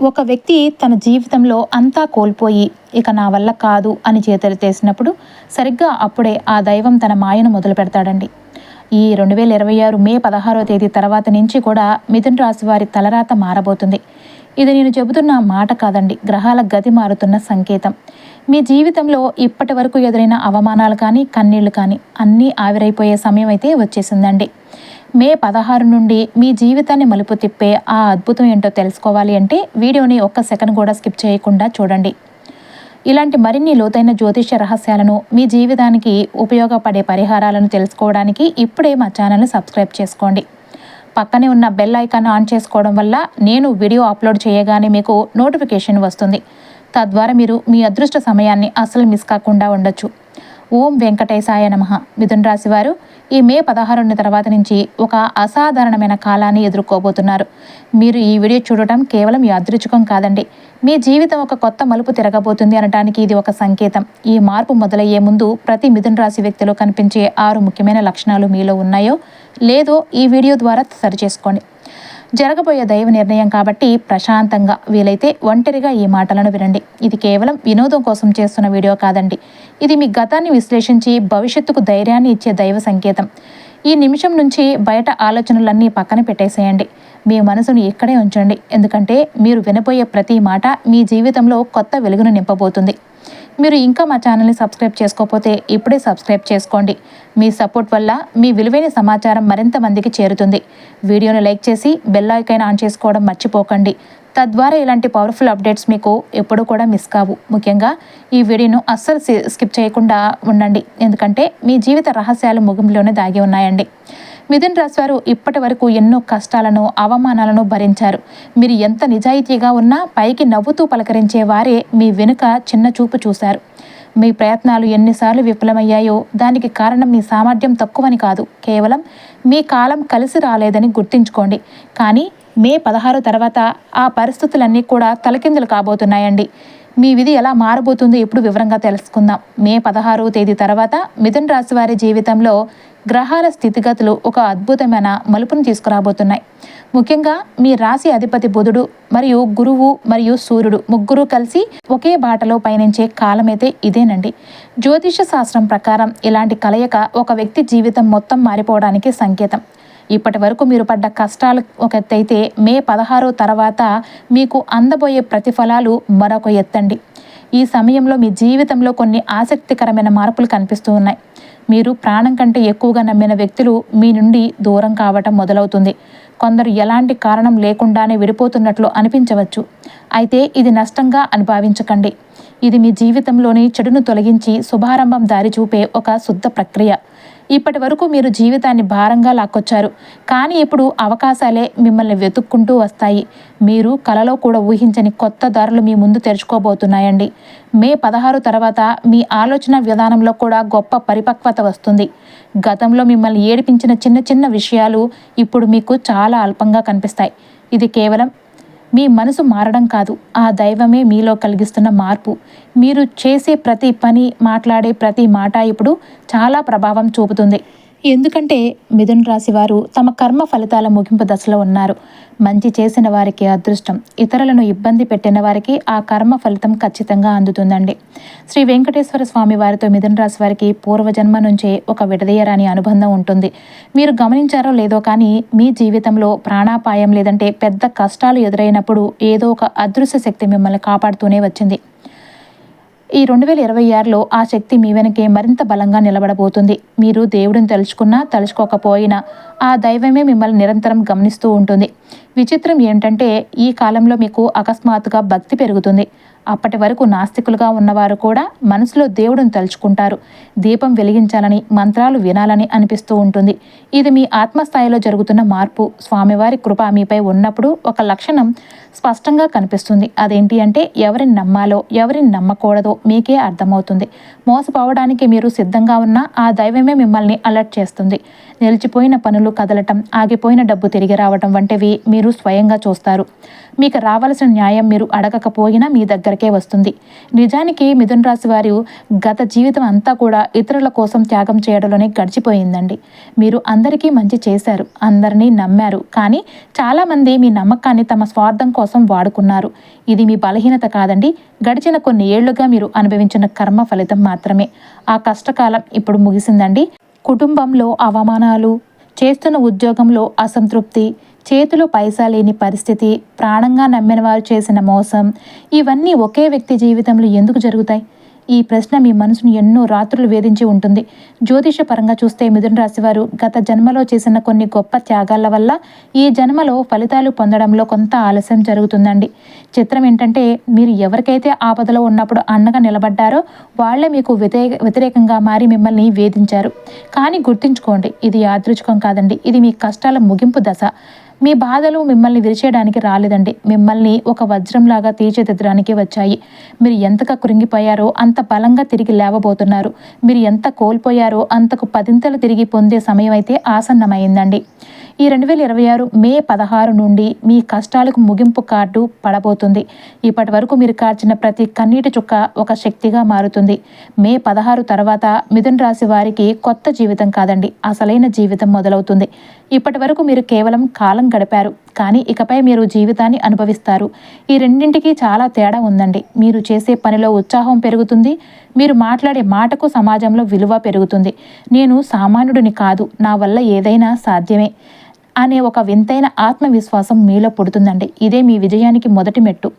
ఒక వ్యక్తి తన జీవితంలో అంతా కోల్పోయి ఇక నా వల్ల కాదు అని చేతులెత్తేసినప్పుడు సరిగ్గా అప్పుడే ఆ దైవం తన మాయను మొదలు పెడతాడండి. ఈ 2026 మే 16వ తేదీ తర్వాత నుంచి కూడా మిథున రాశి వారి తలరాత మారబోతుంది. ఇది నేను చెబుతున్న మాట కాదండి, గ్రహాల గతి మారుతున్న సంకేతం. మీ జీవితంలో ఇప్పటి వరకు ఎదురైన అవమానాలు కానీ, కన్నీళ్లు కానీ అన్నీ ఆవిరైపోయే సమయం అయితే వచ్చేసిందండి. మే 16 నుండి మీ జీవితాన్ని మలుపు తిప్పే ఆ అద్భుతం ఏంటో తెలుసుకోవాలి అంటే వీడియోని ఒక్క సెకండ్ కూడా స్కిప్ చేయకుండా చూడండి. ఇలాంటి మరిన్ని లోతైన జ్యోతిష్య రహస్యాలను, మీ జీవితానికి ఉపయోగపడే పరిహారాలను తెలుసుకోవడానికి ఇప్పుడే మా ఛానల్ని సబ్స్క్రైబ్ చేసుకోండి. పక్కనే ఉన్న బెల్ ఐకాన్ ఆన్ చేసుకోవడం వల్ల నేను వీడియో అప్లోడ్ చేయగానే మీకు నోటిఫికేషన్ వస్తుంది. తద్వారా మీరు మీ అదృష్ట సమయాన్ని అస్సలు మిస్ కాకుండా ఉండొచ్చు. ఓం వెంకటేశాయ నమః. మిథున రాశి వారు ఈ మే 16 తర్వాత నుంచి ఒక అసాధారణమైన కాలాన్ని ఎదుర్కోబోతున్నారు. మీరు ఈ వీడియో చూడటం కేవలం యాదృచ్ఛికం కాదండి, మీ జీవితం ఒక కొత్త మలుపు తిరగబోతుంది అనడానికి ఇది ఒక సంకేతం. ఈ మార్పు మొదలయ్యే ముందు ప్రతి మిథున రాశి వ్యక్తిలో కనిపించే 6 ముఖ్యమైన లక్షణాలు మీలో ఉన్నాయో లేదో ఈ వీడియో ద్వారా సరిచేసుకోండి. జరగబోయే దైవ నిర్ణయం కాబట్టి ప్రశాంతంగా, వీలైతే ఒంటరిగా ఈ మాటలను వినండి. ఇది కేవలం వినోదం కోసం చేస్తున్న వీడియో కాదండి, ఇది మీ గతాన్ని విశ్లేషించి భవిష్యత్తుకు ధైర్యాన్ని ఇచ్చే దైవ సంకేతం. ఈ నిమిషం నుంచి బయట ఆలోచనలన్నీ పక్కన పెట్టేసేయండి, మీ మనసును ఇక్కడే ఉంచండి. ఎందుకంటే మీరు వినబోయే ప్రతి మాట మీ జీవితంలో కొత్త వెలుగును నింపబోతుంది. మీరు ఇంకా మా ఛానల్ని సబ్స్క్రైబ్ చేసుకోకపోతే ఇప్పుడే సబ్స్క్రైబ్ చేసుకోండి. మీ సపోర్ట్ వల్ల మీ విలువైన సమాచారం మరింత మందికి చేరుతుంది. వీడియోని లైక్ చేసి బెల్ ఐకాన్ ఆన్ చేసుకోవడం మర్చిపోకండి. తద్వారా ఇలాంటి పవర్ఫుల్ అప్డేట్స్ మీకు ఎప్పుడూ కూడా మిస్ కావు. ముఖ్యంగా ఈ వీడియోను అస్సలు స్కిప్ చేయకుండా ఉండండి, ఎందుకంటే మీ జీవిత రహస్యాలు ముగింపులోనే దాగి ఉన్నాయండి. మిథున రాశి వారు ఇప్పటి వరకు ఎన్నో కష్టాలను, అవమానాలను భరించారు. మీరు ఎంత నిజాయితీగా ఉన్నా పైకి నవ్వుతూ పలకరించే వారే మీ వెనుక చిన్న చూపు చూశారు. మీ ప్రయత్నాలు ఎన్నిసార్లు విఫలమయ్యాయో దానికి కారణం మీ సామర్థ్యం తక్కువని కాదు, కేవలం మీ కాలం కలిసి రాలేదని గుర్తుంచుకోండి. కానీ మే 16 తర్వాత ఆ పరిస్థితులన్నీ కూడా తలకిందులు కాబోతున్నాయండి. మీ విధి ఎలా మారబోతుందో ఇప్పుడు వివరంగా తెలుసుకుందాం. మే 16వ తేదీ తర్వాత మిథున రాశి వారి జీవితంలో గ్రహాల స్థితిగతులు ఒక అద్భుతమైన మలుపును తీసుకురాబోతున్నాయి. ముఖ్యంగా మీ రాశి అధిపతి బుధుడు మరియు గురువు మరియు సూర్యుడు ముగ్గురు కలిసి ఒకే బాటలో పయనించే కాలమైతే ఇదేనండి. జ్యోతిష శాస్త్రం ప్రకారం ఇలాంటి కలయిక ఒక వ్యక్తి జీవితం మొత్తం మారిపోవడానికి సంకేతం. ఇప్పటి వరకు మీరు పడ్డ కష్టాలు ఒక ఎత్తైతే మే 16 తర్వాత మీకు అందబోయే ప్రతిఫలాలు మరొక ఎత్తండి. ఈ సమయంలో మీ జీవితంలో కొన్ని ఆసక్తికరమైన మార్పులు కనిపిస్తూ ఉన్నాయి. మీరు ప్రాణం కంటే ఎక్కువగా నమ్మిన వ్యక్తులు మీ నుండి దూరం కావటం మొదలవుతుంది. కొందరు ఎలాంటి కారణం లేకుండానే విడిపోతున్నట్లు అనిపించవచ్చు. అయితే ఇది నష్టంగా అనుభవించకండి. ఇది మీ జీవితంలోని చెడును తొలగించి శుభారంభం దారి చూపే ఒక శుద్ధ ప్రక్రియ. ఇప్పటి వరకు మీరు జీవితాన్ని భారంగా లాక్కొచ్చారు, కానీ ఇప్పుడు అవకాశాలే మిమ్మల్ని వెతుక్కుంటూ వస్తాయి. మీరు కలలో కూడా ఊహించని కొత్త దారులు మీ ముందు తెరుచుకోబోతున్నాయండి. మే 16 తర్వాత మీ ఆలోచన విధానంలో కూడా గొప్ప పరిపక్వత వస్తుంది. గతంలో మిమ్మల్ని ఏడిపించిన చిన్న చిన్న విషయాలు ఇప్పుడు మీకు చాలా అల్పంగా కనిపిస్తాయి. ఇది కేవలం మీ మనసు మారడం కాదు, ఆ దైవమే మీలో కలిగిస్తున్న మార్పు. మీరు చేసే ప్రతి పని, మాట్లాడే ప్రతి మాట ఇప్పుడు చాలా ప్రభావం చూపుతుంది. ఎందుకంటే మిథున రాశి వారు తమ కర్మ ఫలితాల ముగింపు దశలో ఉన్నారు. మంచి చేసిన వారికి అదృష్టం, ఇతరులను ఇబ్బంది పెట్టిన వారికి ఆ కర్మ ఫలితం ఖచ్చితంగా అందుతుందండి. శ్రీ వెంకటేశ్వర స్వామి వారితో మిథున రాశి వారికి పూర్వజన్మ నుంచే ఒక విడదీయరాని అనుబంధం ఉంటుంది. మీరు గమనించారో లేదో కానీ మీ జీవితంలో ప్రాణాపాయం లేదంటే పెద్ద కష్టాలు ఎదురైనప్పుడు ఏదో ఒక అదృశ్య శక్తి మిమ్మల్ని కాపాడుతూనే వచ్చింది. ఈ 2026లో ఆ శక్తి మీ వెనకే మరింత బలంగా నిలబడబోతుంది. మీరు దేవుడిని తలుచుకున్నా తలుచుకోకపోయినా ఆ దైవమే మిమ్మల్ని నిరంతరం గమనిస్తూ ఉంటుంది. విచిత్రం ఏంటంటే ఈ కాలంలో మీకు అకస్మాత్తుగా భక్తి పెరుగుతుంది. అప్పటి వరకు నాస్తికులుగా ఉన్నవారు కూడా మనసులో దేవుడిని తలుచుకుంటారు. దీపం వెలిగించాలని, మంత్రాలు వినాలని అనిపిస్తూ ఉంటుంది. ఇది మీ ఆత్మస్థాయిలో జరుగుతున్న మార్పు. స్వామివారి కృప మీపై ఉన్నప్పుడు ఒక లక్షణం స్పష్టంగా కనిపిస్తుంది. అదేంటి అంటే ఎవరిని నమ్మాలో ఎవరిని నమ్మకూడదో మీకే అర్థమవుతుంది. మోసపోవడానికి మీరు సిద్ధంగా ఉన్నా ఆ దైవమే మిమ్మల్ని అలర్ట్ చేస్తుంది. నిలిచిపోయిన పనులు కదలటం, ఆగిపోయిన డబ్బు తిరిగి రావటం వంటివి మీరు స్వయంగా చూస్తారు. మీకు రావాల్సిన న్యాయం మీరు అడగకపోయినా మీ దగ్గరకే వస్తుంది. నిజానికి మిథున రాశి వారు గత జీవితం అంతా కూడా ఇతరుల కోసం త్యాగం చేయడంలోనే గడిచిపోయిందండి. మీరు అందరికీ మంచి చేశారు, అందరినీ నమ్మారు, కానీ చాలామంది మీ నమ్మకాన్ని తమ స్వార్థం కోసం వాడుకున్నారు. ఇది మీ బలహీనత కాదండి. గడిచిన కొన్ని ఏళ్లుగా మీరు అనుభవించిన కర్మ ఫలితం మాత్రమే. ఆ కష్టకాలం ఇప్పుడు ముగిసిందండి. కుటుంబంలో అవమానాలు, చేస్తున్న ఉద్యోగంలో అసంతృప్తి, చేతిలో పైసా లేని పరిస్థితి, ప్రాణంగా నమ్మిన వారు చేసిన మోసం, ఇవన్నీ ఒకే వ్యక్తి జీవితంలో ఎందుకు జరుగుతాయి? ఈ ప్రశ్న మీ మనసును ఎన్నో రాత్రులు వేధించి ఉంటుంది. జ్యోతిష పరంగా చూస్తే మిథున రాశి వారు గత జన్మలో చేసిన కొన్ని గొప్ప త్యాగాల వల్ల ఈ జన్మలో ఫలితాలు పొందడంలో కొంత ఆలస్యం జరుగుతుందండి. చిత్రం ఏంటంటే, మీరు ఎవరికైతే ఆపదలో ఉన్నప్పుడు అండగా నిలబడ్డారో వాళ్లే మీకు వ్యతిరేకంగా మారి మిమ్మల్ని వేధించారు. కానీ గుర్తుంచుకోండి, ఇది యాదృచ్ఛికం కాదండి. ఇది మీ కష్టాల ముగింపు దశ. మీ బాధలు మిమ్మల్ని విరిచేయడానికి రాలేదండి. మిమ్మల్ని ఒక వజ్రంలాగా తీర్చిదిద్దడానికి వచ్చాయి. మీరు ఎంతగా కృంగిపోయారో అంత బలంగా తిరిగి లేవబోతున్నారు. మీరు ఎంత కోల్పోయారో అంతకు పదింతలు తిరిగి పొందే సమయం అయితే ఆసన్నమైందండి. ఈ 2026 మే 16 నుండి మీ కష్టాలకు ముగింపు కార్డు పడబోతుంది. ఇప్పటి వరకు మీరు కార్చిన ప్రతి కన్నీటి చుక్క ఒక శక్తిగా మారుతుంది. మే 16 తర్వాత మిథున రాశి వారికి కొత్త జీవితం కాదండి, అసలైన జీవితం మొదలవుతుంది. ఇప్పటి వరకు మీరు కేవలం కాలం గడిపారు, కానీ ఇకపై మీరు జీవితాన్ని అనుభవిస్తారు. ఈ రెండింటికి చాలా తేడా ఉందండి. మీరు చేసే పనిలో ఉత్సాహం పెరుగుతుంది. మీరు మాట్లాడే మాటకు సమాజంలో విలువ పెరుగుతుంది. నేను సామాన్యుడిని కాదు, నా వల్ల ఏదైనా సాధ్యమే అనే ఒక వింతైన ఆత్మవిశ్వాసం మీలో పుడుతుందండి. ఇదే మీ విజయానికి మొదటి మెట్టు.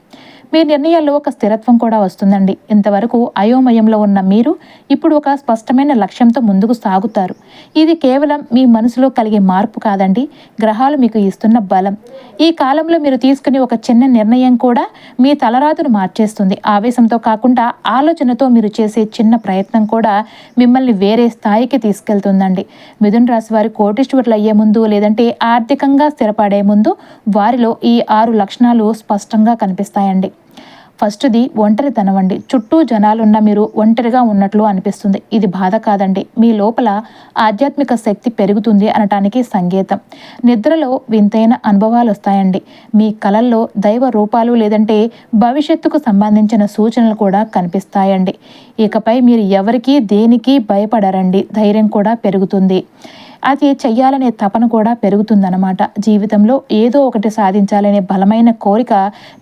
మీ నిర్ణయాల్లో ఒక స్థిరత్వం కూడా వస్తుందండి. ఇంతవరకు అయోమయంలో ఉన్న మీరు ఇప్పుడు ఒక స్పష్టమైన లక్ష్యంతో ముందుకు సాగుతారు. ఇది కేవలం మీ మనసులో కలిగే మార్పు కాదండి, గ్రహాలు మీకు ఇస్తున్న బలం. ఈ కాలంలో మీరు తీసుకునే ఒక చిన్న నిర్ణయం కూడా మీ తలరాతును మార్చేస్తుంది. ఆవేశంతో కాకుండా ఆలోచనతో మీరు చేసే చిన్న ప్రయత్నం కూడా మిమ్మల్ని వేరే స్థాయికి తీసుకెళ్తుందండి. మిథున రాశి వారి కోటీశ్వరులు అయ్యే ముందు, లేదంటే ఆర్థికంగా స్థిరపడే ముందు వారిలో ఈ 6 లక్షణాలు స్పష్టంగా కనిపిస్తాయండి. ఫస్ట్ది ఒంటరితనం అండి. చుట్టూ జనాలున్న మీరు ఒంటరిగా ఉన్నట్లు అనిపిస్తుంది. ఇది బాధ కాదండి, మీ లోపల ఆధ్యాత్మిక శక్తి పెరుగుతుంది అనటానికి సంకేతం. నిద్రలో వింతైన అనుభవాలు వస్తాయండి. మీ కలల్లో దైవ రూపాలు లేదంటే భవిష్యత్తుకు సంబంధించిన సూచనలు కూడా కనిపిస్తాయండి. ఇకపై మీరు ఎవరికి దేనికి భయపడరండి. ధైర్యం కూడా పెరుగుతుంది. అది చెయ్యాలనే తపన కూడా పెరుగుతుందన్నమాట. జీవితంలో ఏదో ఒకటి సాధించాలనే బలమైన కోరిక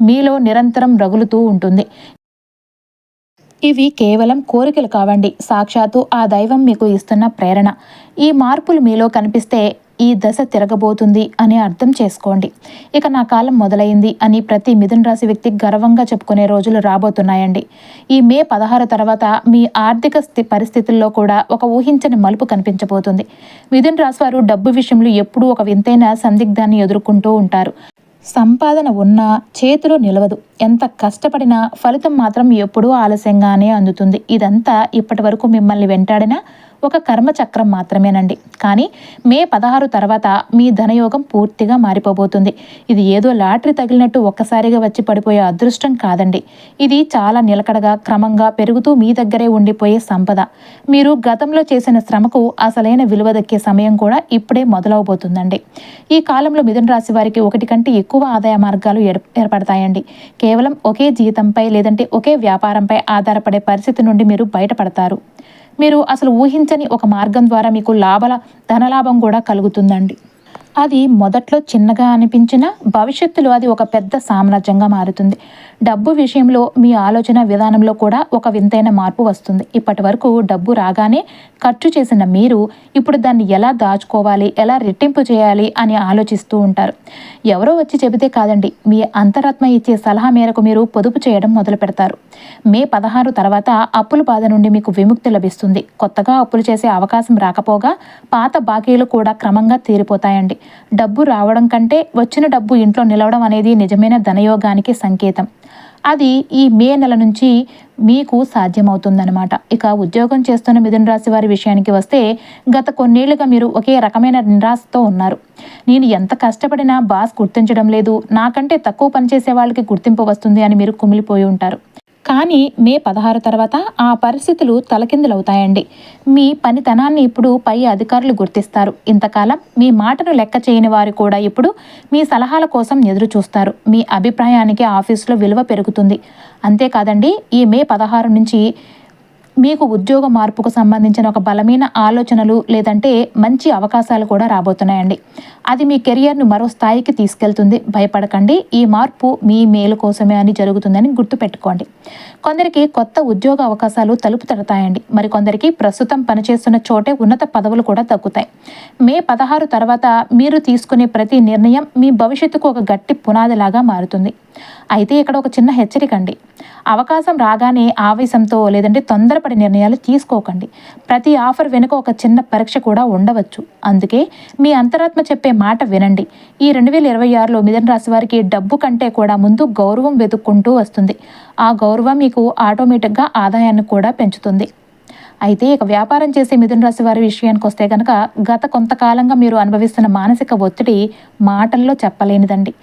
మీలో నిరంతరం రగులుతూ ఉంటుంది. ఇవి కేవలం కోరికలు కావండి, సాక్షాత్తు ఆ దైవం మీకు ఇస్తున్న ప్రేరణ. ఈ మార్పులు మీలో కనిపిస్తే ఈ దశ తిరగబోతుంది అని అర్థం చేసుకోండి. ఇక నా కాలం మొదలైంది అని ప్రతి మిథున రాశి వ్యక్తి గర్వంగా చెప్పుకునే రోజులు రాబోతున్నాయండి. ఈ మే 16 తర్వాత మీ ఆర్థిక పరిస్థితుల్లో కూడా ఒక ఊహించని మలుపు కనిపించబోతుంది. మిథున రాశి వారు డబ్బు విషయంలో ఎప్పుడూ ఒక వింతైన సందిగ్ధాన్ని ఎదుర్కొంటూ ఉంటారు. సంపాదన ఉన్నా చేతిలో నిలవదు. ఎంత కష్టపడినా ఫలితం మాత్రం ఎప్పుడూ ఆలస్యంగానే అందుతుంది. ఇదంతా ఇప్పటి వరకు మిమ్మల్ని వెంటాడిన ఒక కర్మచక్రం మాత్రమేనండి. కానీ మే 16 తర్వాత మీ ధనయోగం పూర్తిగా మారిపోబోతుంది. ఇది ఏదో లాటరీ తగిలినట్టు ఒక్కసారిగా వచ్చి పడిపోయే అదృష్టం కాదండి. ఇది చాలా నిలకడగా క్రమంగా పెరుగుతూ మీ దగ్గరే ఉండిపోయే సంపద. మీరు గతంలో చేసిన శ్రమకు అసలైన విలువ దక్కే సమయం కూడా ఇప్పుడే మొదలవబోతుందండి. ఈ కాలంలో మిథున రాశి వారికి ఒకటి కంటే ఎక్కువ ఆదాయ మార్గాలు ఏర్పడతాయండి. కేవలం ఒకే జీతంపై లేదంటే ఒకే వ్యాపారంపై ఆధారపడే పరిస్థితి నుండి మీరు బయటపడతారు. మీరు అసలు ఊహించని ఒక మార్గం ద్వారా మీకు ధనలాభం కూడా కలుగుతుందండి. అది మొదట్లో చిన్నగా అనిపించినా భవిష్యత్తులో అది ఒక పెద్ద సామ్రాజ్యంగా మారుతుంది. డబ్బు విషయంలో మీ ఆలోచన విధానంలో కూడా ఒక వింతైన మార్పు వస్తుంది. ఇప్పటి వరకు డబ్బు రాగానే ఖర్చు చేసిన మీరు ఇప్పుడు దాన్ని ఎలా దాచుకోవాలి, ఎలా రెట్టింపు చేయాలి అని ఆలోచిస్తూ ఉంటారు. ఎవరో వచ్చి చెబితే కాదండి, మీ అంతరాత్మ ఇచ్చే సలహా మేరకు మీరు పొదుపు చేయడం మొదలు పెడతారు. మే 16 తర్వాత అప్పుల బాధ నుండి మీకు విముక్తి లభిస్తుంది. కొత్తగా అప్పులు చేసే అవకాశం రాకపోగా పాత బాకీలు కూడా క్రమంగా తీరిపోతాయండి. డబ్బు రావడం కంటే వచ్చిన డబ్బు ఇంట్లో నిలవడం అనేది నిజమైన ధనయోగానికి సంకేతం. అది ఈ మే నెల నుంచి మీకు సాధ్యమవుతుందన్నమాట. ఇక ఉద్యోగం చేస్తున్న మిథున రాశి వారి విషయానికి వస్తే గత కొన్నేళ్లుగా మీరు ఒకే రకమైన నిరాశతో ఉన్నారు. నేను ఎంత కష్టపడినా బాస్ గుర్తించడం లేదు, నాకంటే తక్కువ పనిచేసే వాళ్ళకి గుర్తింపు వస్తుంది అని మీరు కుమిలిపోయి ఉంటారు. కానీ మే 16 తర్వాత ఆ పరిస్థితులు తలకిందులవుతాయండి. మీ పనితనాన్ని ఇప్పుడు పై అధికారులు గుర్తిస్తారు. ఇంతకాలం మీ మాటను లెక్క చేయని వారు కూడా ఇప్పుడు మీ సలహాల కోసం ఎదురు చూస్తారు. మీ అభిప్రాయానికి ఆఫీసులో విలువ పెరుగుతుంది. అంతేకాదండి, ఈ మే 16 నుంచి మీకు ఉద్యోగ మార్పుకు సంబంధించిన ఒక బలమైన ఆలోచనలు లేదంటే మంచి అవకాశాలు కూడా రాబోతున్నాయండి. అది మీ కెరియర్ను మరో స్థాయికి తీసుకెళ్తుంది. భయపడకండి, ఈ మార్పు మీ మేలు కోసమే అని జరుగుతుందని గుర్తుపెట్టుకోండి. కొందరికి కొత్త ఉద్యోగ అవకాశాలు తలుపు తడతాయండి. మరికొందరికి ప్రస్తుతం పనిచేస్తున్న చోటే ఉన్నత పదవులు కూడా దక్కుతాయి. మే 16 తర్వాత మీరు తీసుకునే ప్రతి నిర్ణయం మీ భవిష్యత్తుకు ఒక గట్టి పునాదిలాగా మారుతుంది. అయితే ఇక్కడ ఒక చిన్న హెచ్చరిక అండి. అవకాశం రాగానే ఆవేశంతో లేదంటే తొందరపడి నిర్ణయాలు తీసుకోకండి. ప్రతి ఆఫర్ వెనుక ఒక చిన్న పరీక్ష కూడా ఉండవచ్చు. అందుకే మీ అంతరాత్మ చెప్పే మాట వినండి. ఈ 2026లో మిథున రాశి వారికి డబ్బు కంటే కూడా ముందు గౌరవం వెతుక్కుంటూ వస్తుంది. ఆ గౌరవం మీకు ఆటోమేటిక్గా ఆదాయాన్ని కూడా పెంచుతుంది. అయితే ఇక వ్యాపారం చేసే మిథున రాశి వారి విషయానికి వస్తే కనుక గత కొంతకాలంగా మీరు అనుభవిస్తున్న మానసిక ఒత్తిడి మాటల్లో చెప్పలేనిదండి.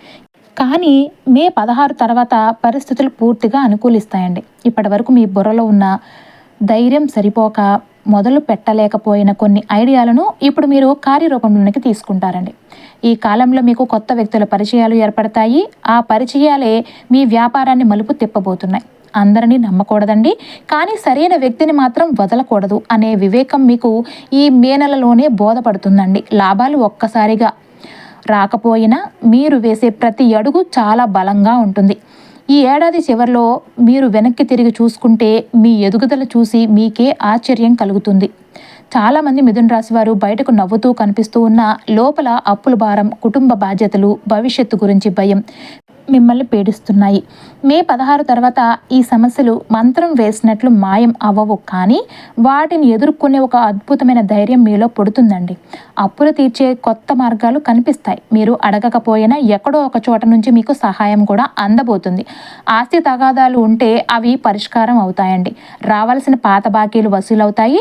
కానీ మే 16 తర్వాత పరిస్థితులు పూర్తిగా అనుకూలిస్తాయండి. ఇప్పటి వరకు మీ బుర్రలో ఉన్న ధైర్యం సరిపోక మొదలు పెట్టలేకపోయిన కొన్ని ఐడియాలను ఇప్పుడు మీరు కార్యరూపంలోనికి తీసుకుంటారండి. ఈ కాలంలో మీకు కొత్త వ్యక్తుల పరిచయాలు ఏర్పడతాయి. ఆ పరిచయాలే మీ వ్యాపారాన్ని మలుపు తిప్పబోతున్నాయి. అందరినీ నమ్మకూడదండి, కానీ సరైన వ్యక్తిని మాత్రం వదలకూడదు అనే వివేకం మీకు ఈ మే నెలలోనే బోధపడుతుందండి. లాభాలు ఒక్కసారిగా రాకపోయినా మీరు వేసే ప్రతి అడుగు చాలా బలంగా ఉంటుంది. ఈ ఏడాది చివరిలో మీరు వెనక్కి తిరిగి చూసుకుంటే మీ ఎదుగుదల చూసి మీకే ఆశ్చర్యం కలుగుతుంది. చాలామంది మిథున రాశి వారు బయటకు నవ్వుతూ కనిపిస్తూ ఉన్న లోపల అప్పుల భారం, కుటుంబ బాధ్యతలు, భవిష్యత్తు గురించి భయం మిమ్మల్ని పీడిస్తున్నాయి. మే 16 తర్వాత ఈ సమస్యలు మంత్రం వేసినట్లు మాయం అవ్వవు, కానీ వాటిని ఎదుర్కొనే ఒక అద్భుతమైన ధైర్యం మీలో పుడుతుందండి. అప్పులు తీర్చే కొత్త మార్గాలు కనిపిస్తాయి. మీరు అడగకపోయినా ఎక్కడో ఒక చోట నుంచి మీకు సహాయం కూడా అందబోతుంది. ఆస్తి తగాదాలు ఉంటే అవి పరిష్కారం అవుతాయండి. రావాల్సిన పాత బాకీలు వసూలవుతాయి.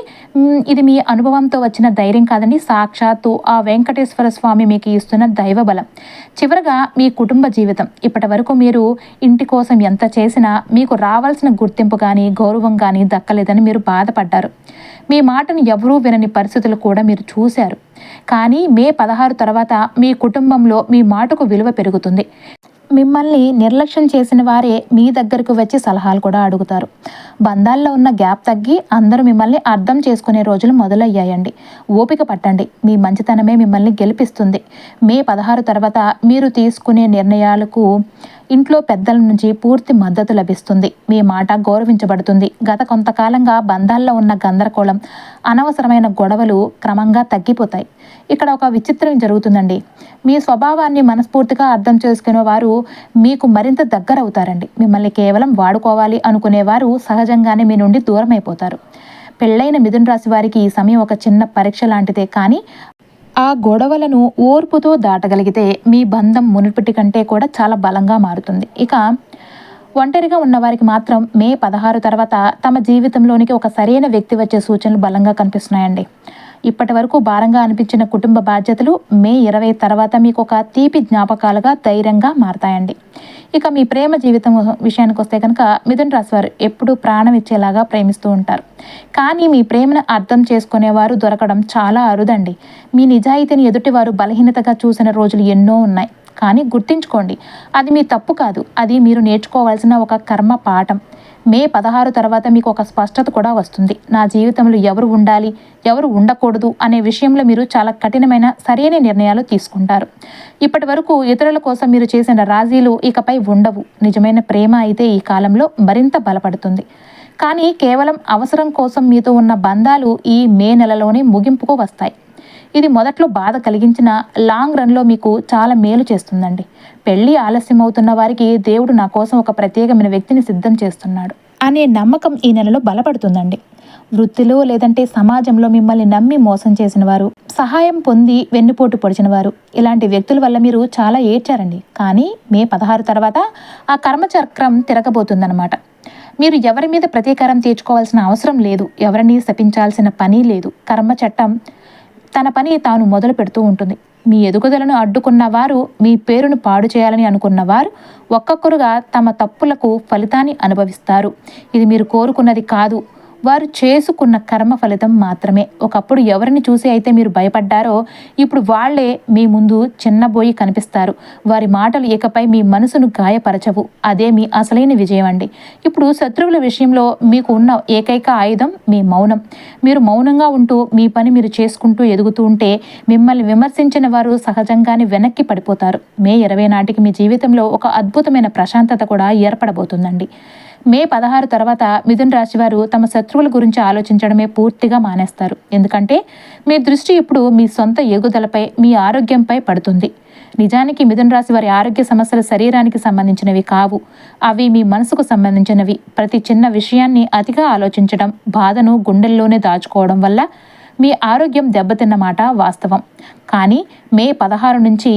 ఇది మీ అనుభవంతో వచ్చిన ధైర్యం కాదండి, సాక్షాత్తు ఆ వెంకటేశ్వర స్వామి మీకు ఇస్తున్న దైవ బలం. చివరగా మీ కుటుంబ జీవితం. ఇప్పటి వరకు మీరు ఇంటి కోసం ఎంత చేసినా మీకు రావాల్సిన గుర్తింపు కానీ గౌరవం కానీ దక్కలేదని మీరు బాధపడ్డారు. మీ మాటను ఎవరూ వినని పరిస్థితులు కూడా మీరు చూశారు. కానీ మే 16 తర్వాత మీ కుటుంబంలో మీ మాటకు విలువ పెరుగుతుంది. మిమ్మల్ని నిర్లక్ష్యం చేసిన వారే మీ దగ్గరకు వచ్చి సలహాలు కూడా అడుగుతారు. బంధాల్లో ఉన్న గ్యాప్ తగ్గి అందరూ మిమ్మల్ని అర్థం చేసుకునే రోజులు మొదలయ్యాయండి. ఓపిక పట్టండి, మీ మంచితనమే మిమ్మల్ని గెలిపిస్తుంది. మే 16 తర్వాత మీరు తీసుకునే నిర్ణయాలకు ఇంట్లో పెద్దల నుంచి పూర్తి మద్దతు లభిస్తుంది. మీ మాట గౌరవించబడుతుంది. గత కొంతకాలంగా బంధాల్లో ఉన్న గందరగోళం, అనవసరమైన గొడవలు క్రమంగా తగ్గిపోతాయి. ఇక్కడ ఒక విచిత్రం జరుగుతుందండి. మీ స్వభావాన్ని మనస్ఫూర్తిగా అర్థం చేసుకునే వారు మీకు మరింత దగ్గర అవుతారండి. మిమ్మల్ని కేవలం వాడుకోవాలి అనుకునేవారు సహజంగానే మీ నుండి దూరం అయిపోతారు. పెళ్ళైన మిథున రాశి వారికి ఈ సమయం ఒక చిన్న పరీక్ష లాంటిదే, కానీ ఆ గొడవలను ఓర్పుతో దాటగలిగితే మీ బంధం మునుపటి కంటే కూడా చాలా బలంగా మారుతుంది. ఇక ఒంటరిగా ఉన్నవారికి మాత్రం మే 16 తర్వాత తమ జీవితంలోనికి ఒక సరైన వ్యక్తి వచ్చే సూచనలు బలంగా కనిపిస్తున్నాయండి. ఇప్పటి వరకు భారంగా అనిపించిన కుటుంబ బాధ్యతలు మే 20 తర్వాత మీకు ఒక తీపి జ్ఞాపకాలుగా ధైర్యంగా మారతాయండి. ఇక మీ ప్రేమ జీవితం విషయానికి వస్తే కనుక మిథున రాశి వారు ఎప్పుడూ ప్రాణం ఇచ్చేలాగా ప్రేమిస్తూ ఉంటారు. కానీ మీ ప్రేమను అర్థం చేసుకునేవారు దొరకడం చాలా అరుదండి. మీ నిజాయితీని ఎదుటివారు బలహీనతగా చూసిన రోజులు ఎన్నో ఉన్నాయి. కానీ గుర్తుంచుకోండి, అది మీ తప్పు కాదు, అది మీరు నేర్చుకోవాల్సిన ఒక కర్మ పాఠం. మే 16 తర్వాత మీకు ఒక స్పష్టత కూడా వస్తుంది. నా జీవితంలో ఎవరు ఉండాలి, ఎవరు ఉండకూడదు అనే విషయంలో మీరు చాలా కఠినమైన సరైన నిర్ణయాలు తీసుకుంటారు. ఇప్పటి వరకు ఇతరుల కోసం మీరు చేసిన రాజీలు ఇకపై ఉండవు. నిజమైన ప్రేమ అయితే ఈ కాలంలో మరింత బలపడుతుంది. కానీ కేవలం అవసరం కోసం మీతో ఉన్న బంధాలు ఈ మే నెలలోనే ముగింపుకు వస్తాయి. ఇది మొదట్లో బాధ కలిగించిన లాంగ్ రన్లో మీకు చాలా మేలు చేస్తుందండి. పెళ్లి ఆలస్యం అవుతున్న వారికి దేవుడు నా కోసం ఒక ప్రత్యేకమైన వ్యక్తిని సిద్ధం చేస్తున్నాడు అనే నమ్మకం ఈ నెలలో బలపడుతుందండి. వృత్తిలో లేదంటే సమాజంలో మిమ్మల్ని నమ్మి మోసం చేసిన వారు, సహాయం పొంది వెన్నుపోటు పొడిచిన వారు, ఇలాంటి వ్యక్తుల వల్ల మీరు చాలా ఏడ్చారండి. కానీ మే 16 తర్వాత ఆ కర్మచక్రం తిరగబోతుందన్నమాట. మీరు ఎవరి మీద ప్రతీకారం తీర్చుకోవాల్సిన అవసరం లేదు. ఎవరిని శపించాల్సిన పని లేదు. కర్మ చట్టం తన పని తాను మొదలు పెడుతూ ఉంటుంది. మీ ఎదుగుదలను అడ్డుకున్న వారు, మీ పేరును పాడు చేయాలని అనుకున్న వారు ఒక్కొక్కరుగా తమ తప్పులకు ఫలితాన్ని అనుభవిస్తారు. ఇది మీరు కోరుకున్నది కాదు. వారు చేసుకున్న కర్మ ఫలితం మాత్రమే. ఒకప్పుడు ఎవరిని చూసి అయితే మీరు భయపడ్డారో ఇప్పుడు వాళ్లే మీ ముందు చిన్నబోయి కనిపిస్తారు. వారి మాటలు ఇకపై మీ మనసును గాయపరచవు. అదే మీ అసలైన విజయం అండి. ఇప్పుడు శత్రువుల విషయంలో మీకు ఉన్న ఏకైక ఆయుధం మీ మౌనం. మీరు మౌనంగా ఉంటూ మీ పని మీరు చేసుకుంటూ ఎదుగుతూ ఉంటే మిమ్మల్ని విమర్శించిన వారు సహజంగానే వెనక్కి పడిపోతారు. మే 20 నాటికి మీ జీవితంలో ఒక అద్భుతమైన ప్రశాంతత కూడా ఏర్పడబోతుందండి. మే 16 తర్వాత మిథున రాశి వారు తమ శత్రువుల గురించి ఆలోచించడమే పూర్తిగా మానేస్తారు. ఎందుకంటే మీ దృష్టి ఇప్పుడు మీ సొంత ఎగుదలపై, మీ ఆరోగ్యంపై పడుతుంది. నిజానికి మిథున రాశి వారి ఆరోగ్య సమస్యలు శరీరానికి సంబంధించినవి కావు, అవి మీ మనసుకు సంబంధించినవి. ప్రతి చిన్న విషయాన్ని అతిగా ఆలోచించడం, బాధను గుండెల్లోనే దాచుకోవడం వల్ల మీ ఆరోగ్యం దెబ్బతిన్నమాట వాస్తవం. కానీ మే 16 నుంచి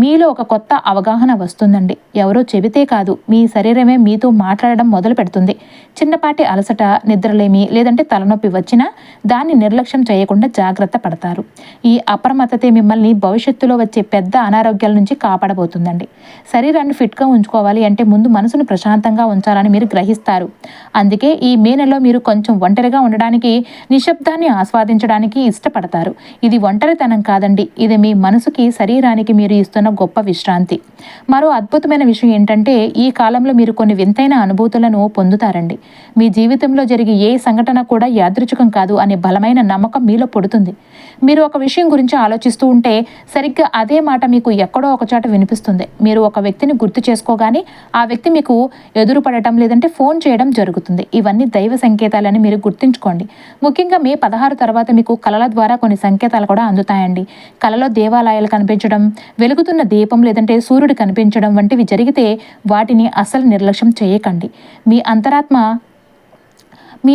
మీలో ఒక కొత్త అవగాహన వస్తుందండి. ఎవరో చెబితే కాదు, మీ శరీరమే మీతో మాట్లాడడం మొదలు పెడుతుంది. చిన్నపాటి అలసట, నిద్రలేమి లేదంటే తలనొప్పి వచ్చినా దాన్ని నిర్లక్ష్యం చేయకుండా జాగ్రత్త పడతారు. ఈ అప్రమత్తతే మిమ్మల్ని భవిష్యత్తులో వచ్చే పెద్ద అనారోగ్యాల నుంచి కాపాడబోతుందండి. శరీరాన్ని ఫిట్గా ఉంచుకోవాలి అంటే ముందు మనసును ప్రశాంతంగా ఉంచాలని మీరు గ్రహిస్తారు. అందుకే ఈ మే నెలలో మీరు కొంచెం ఒంటరిగా ఉండడానికి, నిశ్శబ్దాన్ని ఆస్వాదించడానికి ఇష్టపడతారు. ఇది ఒంటరితనం కాదండి, ఇది మీ మనసుకి, శరీరానికి మీరు ఇస్తున్న గొప్ప విశ్రాంతి. మరో అద్భుతమైన విషయం ఏంటంటే ఈ కాలంలో మీరు కొన్ని వింతైన అనుభూతులను పొందుతారండి. మీ జీవితంలో జరిగే ఏ సంఘటన కూడా యాదృచ్ఛికం కాదు అనే బలమైన నమ్మకం మీలో పుడుతుంది. మీరు ఒక విషయం గురించి ఆలోచిస్తూ ఉంటే సరిగ్గా అదే మాట మీకు ఎక్కడో ఒక చోట వినిపిస్తుంది. మీరు ఒక వ్యక్తిని గుర్తు చేసుకోగానే ఆ వ్యక్తి మీకు ఎదురుపడటం లేదంటే ఫోన్ చేయడం జరుగుతుంది. ఇవన్నీ దైవ సంకేతాలని మీరు గుర్తుంచుకోండి. ముఖ్యంగా మే 16 తర్వాత మీకు కళల ద్వారా కొన్ని సంకేతాలు కూడా అందుతాయండి. కళలో దేవాలయాలు కనిపించడం, వెలుగుతున్న దీపం లేదంటే సూర్యుడు కనిపించడం వంటివి జరిగితే వాటిని అస్సలు నిర్లక్ష్యం చేయకండి. మీ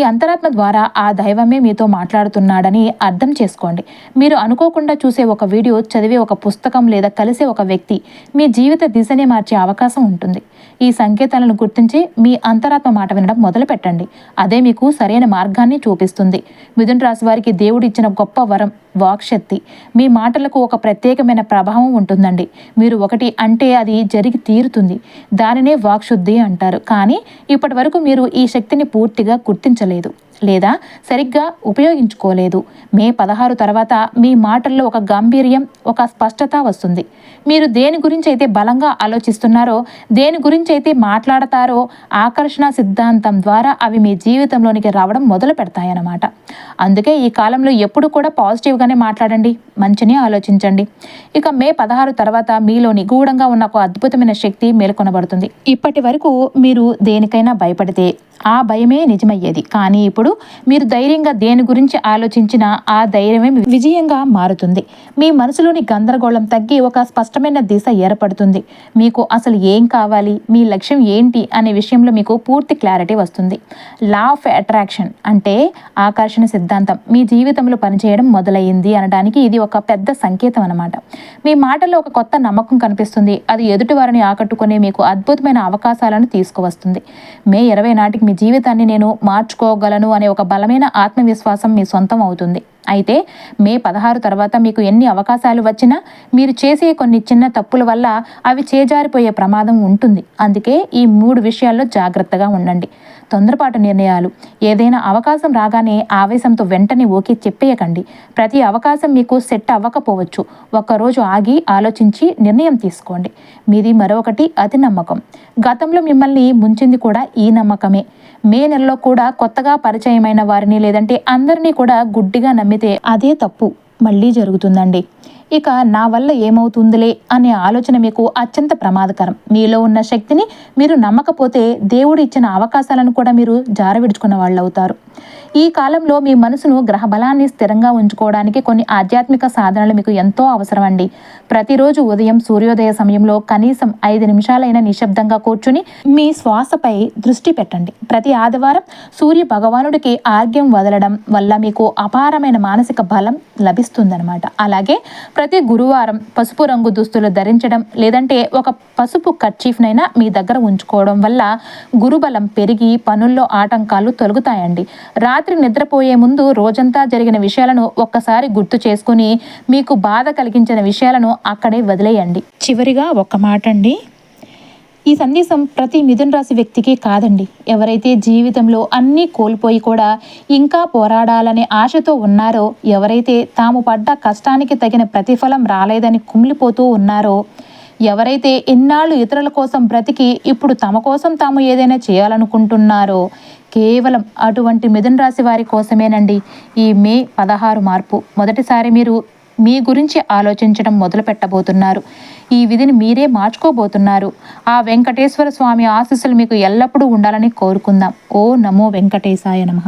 అంతరాత్మ ద్వారా ఆ దైవమే మీతో మాట్లాడుతున్నాడని అర్థం చేసుకోండి. మీరు అనుకోకుండా చూసే ఒక వీడియో, చదివే ఒక పుస్తకం లేదా కలిసే ఒక వ్యక్తి మీ జీవిత దిశనే మార్చే అవకాశం ఉంటుంది. ఈ సంకేతాలను గుర్తించి మీ అంతరాత్మ మాట వినడం మొదలు పెట్టండి. అదే మీకు సరైన మార్గాన్ని చూపిస్తుంది. మిథున రాశి వారికి దేవుడు ఇచ్చిన గొప్ప వరం వాక్శక్తి. మీ మాటలకు ఒక ప్రత్యేకమైన ప్రభావం ఉంటుందండి. మీరు ఒకటి అంటే అది జరిగి తీరుతుంది. దానినే వాక్శుద్ధి అంటారు. కానీ ఇప్పటి వరకు మీరు ఈ శక్తిని పూర్తిగా గుర్తించలేదు లేదా సరిగ్గా ఉపయోగించుకోలేదు. మే 16 తర్వాత మీ మాటల్లో ఒక గాంభీర్యం, ఒక స్పష్టత వస్తుంది. మీరు దేని గురించి అయితే బలంగా ఆలోచిస్తున్నారో, దేని గురించి అయితే మాట్లాడతారో ఆకర్షణ సిద్ధాంతం ద్వారా అవి మీ జీవితంలోనికి రావడం మొదలు పెడతాయన్నమాట. అందుకే ఈ కాలంలో ఎప్పుడు కూడా పాజిటివ్గానే మాట్లాడండి, మంచిని ఆలోచించండి. ఇక మే 16 తర్వాత మీలో నిగూఢంగా ఉన్న ఒక అద్భుతమైన శక్తి మేల్కొనబడుతుంది. ఇప్పటి వరకు మీరు దేనికైనా భయపడితే ఆ భయమే నిజమయ్యేది. కానీ ఇప్పుడు మీరు ధైర్యంగా దేని గురించి ఆలోచించినా ఆ ధైర్యమే విజయంగా మారుతుంది. మీ మనసులోని గందరగోళం తగ్గి ఒక స్పష్టమైన దిశ ఏర్పడుతుంది. మీకు అసలు ఏం కావాలి, మీ లక్ష్యం ఏంటి అనే విషయంలో మీకు పూర్తి క్లారిటీ వస్తుంది. లా ఆఫ్ అట్రాక్షన్ అంటే ఆకర్షణ సిద్ధాంతం మీ జీవితంలో పనిచేయడం మొదలయ్యింది అనడానికి ఇది ఒక పెద్ద సంకేతం అన్నమాట. మీ మాటల్లో ఒక కొత్త నమ్మకం కనిపిస్తుంది. అది ఎదుటి వారిని ఆకట్టుకునే మీకు అద్భుతమైన అవకాశాలను తీసుకువస్తుంది. మే 20 నాటికి మీ జీవితాన్ని నేను మార్చుకోగలను అనే ఒక బలమైన ఆత్మవిశ్వాసం మీ సొంతం అవుతుంది. అయితే మే 16 తర్వాత మీకు ఎన్ని అవకాశాలు వచ్చినా మీరు చేసే కొన్ని చిన్న తప్పుల వల్ల అవి చేజారిపోయే ప్రమాదం ఉంటుంది. అందుకే ఈ 3 విషయాల్లో జాగ్రత్తగా ఉండండి. తొందరపాటు నిర్ణయాలు. ఏదైనా అవకాశం రాగానే ఆవేశంతో వెంటనే ఓకే చెప్పేయకండి. ప్రతి అవకాశం మీకు సెట్ అవ్వకపోవచ్చు. ఒక్కరోజు ఆగి ఆలోచించి నిర్ణయం తీసుకోండి. మీది మరొకటి అతి నమ్మకం. గతంలో మిమ్మల్ని ముంచింది కూడా ఈ నమ్మకమే. మే నెలలో కూడా కొత్తగా పరిచయమైన వారిని లేదంటే అందరినీ కూడా గుడ్డిగా నమ్మితే అదే తప్పు మళ్ళీ జరుగుతుందండి. ఇక నా వల్ల ఏమవుతుందిలే అనే ఆలోచన మీకు అత్యంత ప్రమాదకరం. మీలో ఉన్న శక్తిని మీరు నమ్మకపోతే దేవుడు ఇచ్చిన అవకాశాలను కూడా మీరు జారవిడుచుకున్న వాళ్ళు అవుతారు. ఈ కాలంలో మీ మనసును గ్రహ బలాన్ని స్థిరంగా ఉంచుకోవడానికి కొన్ని ఆధ్యాత్మిక సాధనలు మీకు ఎంతో అవసరం అండి. ప్రతిరోజు ఉదయం సూర్యోదయ సమయంలో కనీసం 5 నిమిషాలైనా నిశ్శబ్దంగా కూర్చుని మీ శ్వాసపై దృష్టి పెట్టండి. ప్రతి ఆదివారం సూర్య భగవానుడికి ఆర్ఘ్యం వదలడం వల్ల మీకు అపారమైన మానసిక బలం లభిస్తుందన్నమాట. అలాగే ప్రతి గురువారం పసుపు రంగు దుస్తులు ధరించడం లేదంటే ఒక పసుపు కర్చీఫ్నైనా మీ దగ్గర ఉంచుకోవడం వల్ల గురుబలం పెరిగి పనుల్లో ఆటంకాలు తొలగుతాయండి. రాత్రి నిద్రపోయే ముందు రోజంతా జరిగిన విషయాలను ఒక్కసారి గుర్తు చేసుకుని మీకు బాధ కలిగించిన విషయాలను అక్కడే వదిలేయండి. చివరిగా ఒక్క మాట అండి, ఈ సందేశం ప్రతి మిథున రాశి వ్యక్తికి కాదండి. ఎవరైతే జీవితంలో అన్నీ కోల్పోయి కూడా ఇంకా పోరాడాలనే ఆశతో ఉన్నారో, ఎవరైతే తాము పడ్డ కష్టానికి తగిన ప్రతిఫలం రాలేదని కుమిలిపోతూ ఉన్నారో, ఎవరైతే ఇన్నాళ్ళు ఇతరుల కోసం బ్రతికి ఇప్పుడు తమ కోసం తాము ఏదైనా చేయాలనుకుంటున్నారో, కేవలం అటువంటి మిథున రాశి వారి కోసమేనండి ఈ మే 16 మార్పు. మొదటిసారి మీరు మీ గురించి ఆలోచించడం మొదలు పెట్టబోతున్నారు. ఈ విధిని మీరే మార్చుకోబోతున్నారు. ఆ వెంకటేశ్వర స్వామి ఆశీస్సులు మీకు ఎల్లప్పుడూ ఉండాలని కోరుకుందాం. ఓ నమో వెంకటేశాయ నమః.